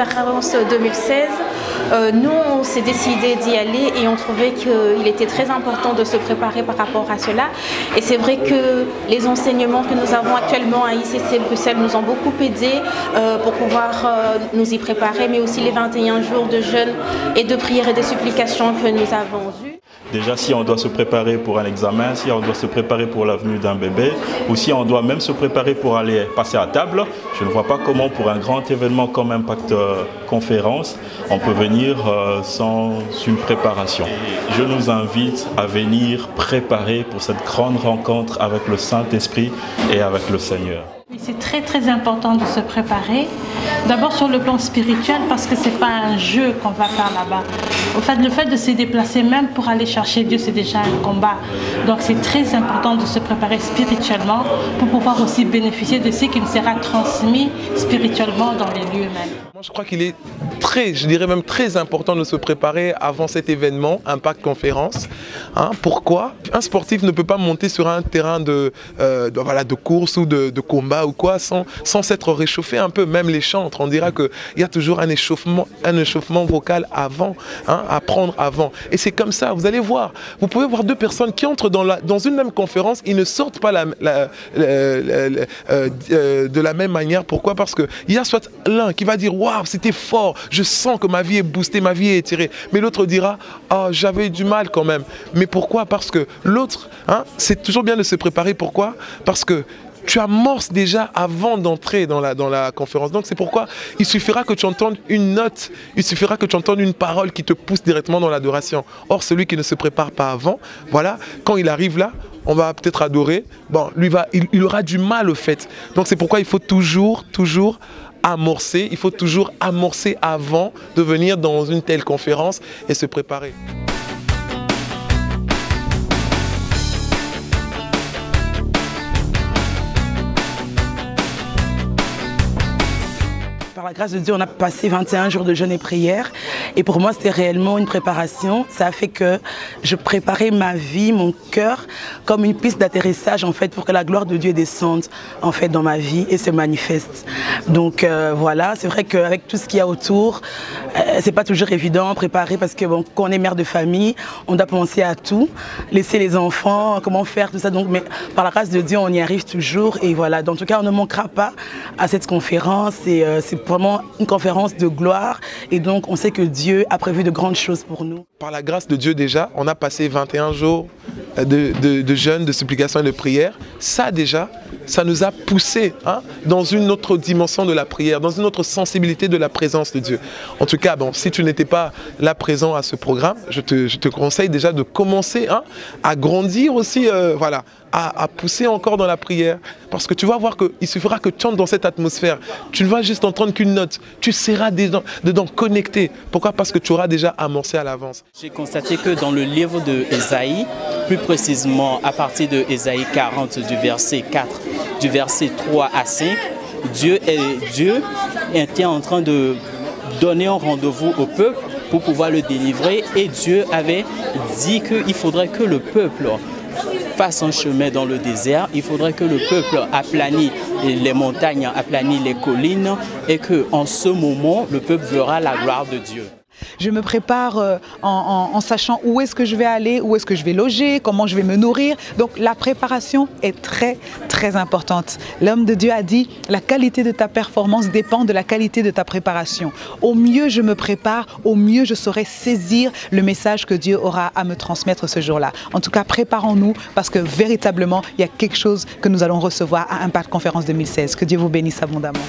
conférence 2016, nous on s'est décidé d'y aller et on trouvait qu'il était très important de se préparer par rapport à cela. Et c'est vrai que les enseignements que nous avons actuellement à ICC Bruxelles nous ont beaucoup aidés pour pouvoir nous y préparer, mais aussi les 21 jours de jeûne et de prières et de supplications que nous avons eus. Déjà, si on doit se préparer pour un examen, si on doit se préparer pour la venue d'un bébé, ou si on doit même se préparer pour aller passer à table, je ne vois pas comment pour un grand événement comme Impact Conférence, on peut venir sans une préparation. Et je nous invite à venir préparer pour cette grande rencontre avec le Saint-Esprit et avec le Seigneur. C'est très important de se préparer. D'abord sur le plan spirituel, parce que ce n'est pas un jeu qu'on va faire là-bas. Au fait, le fait de se déplacer même pour aller chercher Dieu, c'est déjà un combat. Donc c'est très important de se préparer spirituellement pour pouvoir aussi bénéficier de ce qui nous sera transmis spirituellement dans les lieux mêmes. Moi, je crois qu'il est je dirais même très important de se préparer avant cet événement, Impact Conférence. Pourquoi? Un sportif ne peut pas monter sur un terrain de course ou de combat ou quoi sans s'être réchauffé un peu. Même les chantres, on dira qu'il y a toujours un échauffement vocal avant, à prendre avant. Et c'est comme ça, vous allez voir. Vous pouvez voir deux personnes qui entrent dans une même conférence, ils ne sortent pas de la même manière. Pourquoi? Parce qu'il y a soit l'un qui va dire « Waouh, c'était fort, je sens que ma vie est boostée, ma vie est étirée ». Mais l'autre dira « Oh, j'avais du mal quand même ». Mais pourquoi? Parce que l'autre, c'est toujours bien de se préparer. Pourquoi? Parce que tu amorces déjà avant d'entrer dans la conférence. Donc c'est pourquoi il suffira que tu entendes une note, il suffira que tu entendes une parole qui te pousse directement dans l'adoration. Or, celui qui ne se prépare pas avant, voilà, quand il arrive là, on va peut-être adorer, bon, il aura du mal au fait. Donc c'est pourquoi il faut toujours amorcer, il faut toujours amorcer avant de venir dans une telle conférence et se préparer. Par la grâce de Dieu, on a passé 21 jours de jeûne et prière. Et pour moi, c'était réellement une préparation. Ça a fait que je préparais ma vie, mon cœur, comme une piste d'atterrissage, en fait, pour que la gloire de Dieu descende, en fait, dans ma vie et se manifeste. Donc, voilà, c'est vrai qu'avec tout ce qu'il y a autour, c'est pas toujours évident, préparer, parce que bon, quand on est mère de famille, on doit penser à tout, laisser les enfants, comment faire, tout ça. Donc, mais par la grâce de Dieu, on y arrive toujours. Et voilà, donc, en tout cas, on ne manquera pas à cette conférence. Et c'est vraiment une conférence de gloire et donc on sait que Dieu a prévu de grandes choses pour nous. Par la grâce de Dieu déjà, on a passé 21 jours de jeûne, de supplication et de prière. Ça déjà, ça nous a poussé dans une autre dimension de la prière, dans une autre sensibilité de la présence de Dieu. En tout cas, bon, si tu n'étais pas là présent à ce programme, je te conseille déjà de commencer à grandir aussi, voilà, à pousser encore dans la prière. Parce que tu vas voir qu'il suffira que tu entres dans cette atmosphère. Tu ne vas juste entendre qu'une note. Tu seras dedans connecté. Pourquoi? Parce que tu auras déjà amorcé à l'avance. J'ai constaté que dans le livre de Ésaïe, plus précisément à partir de Ésaïe 40, du verset 4, du verset 3 à 5, Dieu était en train de donner un rendez-vous au peuple pour pouvoir le délivrer. Et Dieu avait dit qu'il faudrait que le peuple fasse un chemin dans le désert, il faudrait que le peuple aplanisse les montagnes, aplanisse les collines et qu'en ce moment, le peuple verra la gloire de Dieu. Je me prépare en sachant où est-ce que je vais aller, où est-ce que je vais loger, comment je vais me nourrir. Donc la préparation est très importante. L'homme de Dieu a dit, la qualité de ta performance dépend de la qualité de ta préparation. Au mieux je me prépare, au mieux je saurai saisir le message que Dieu aura à me transmettre ce jour-là. En tout cas, préparons-nous parce que véritablement, il y a quelque chose que nous allons recevoir à Impact Conférence 2016. Que Dieu vous bénisse abondamment.